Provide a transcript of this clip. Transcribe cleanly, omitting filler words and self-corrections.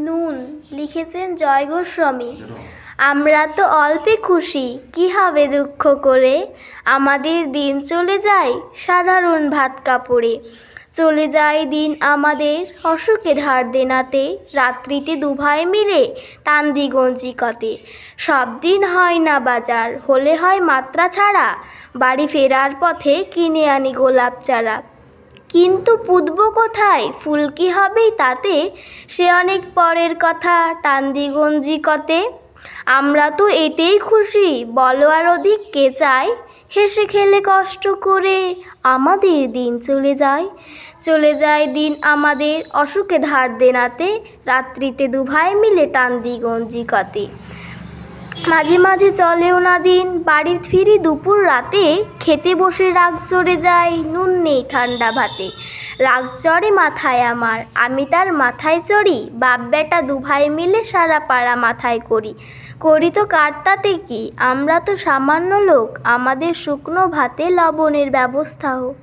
নুন লিখেছেন জয় গোস্বামী। আমরা তো অল্পে খুশি, কি হবে দুঃখ করে, আমাদের দিন চলে যায় সাধারণ ভাত কাপড়ে। চলে যায় দিন আমাদের অসুখে ধার দেনাতে, রাত্রিতে দুভাই মিলে টান দি গঞ্জি কতে। সব দিন হয় না বাজার, হলে হয় মাত্রা ছাড়া, বাড়ি ফেরার পথে কিনে আনি গোলাপ চারা। কিন্তু পুঁতব কোথায়, ফুল কি হবে তাতে, সে অনেক পরের কথা, টান দি গঞ্জি কতে। আমরা তো এতেই খুশি, বলো আর অধিক কে চায়, হেসে খেলে কষ্ট করে আমাদের দিন চলে যায়। চলে যায় দিন আমাদের অসুখে ধার দেনাতে, রাত্রিতে দুভাই মিলে টান দি গঞ্জি কতে। মাঝে মাঝে চলেও না দিন, বাড়ি ফিরি দুপুর রাতে, খেতে বসে রাগ চড়ে যায়, নুন নেই ঠান্ডা ভাতে। রাগ চড়ে মাথায় আমার, আমি তার মাথায় চড়ি, বাপ বেটা দুভাই মিলে সারা পাড়া মাথায় করি। করি তো কার তাতে কি, আমরা তো সামান্য লোক, আমাদের শুকনো ভাতে লবণের ব্যবস্থা হোক।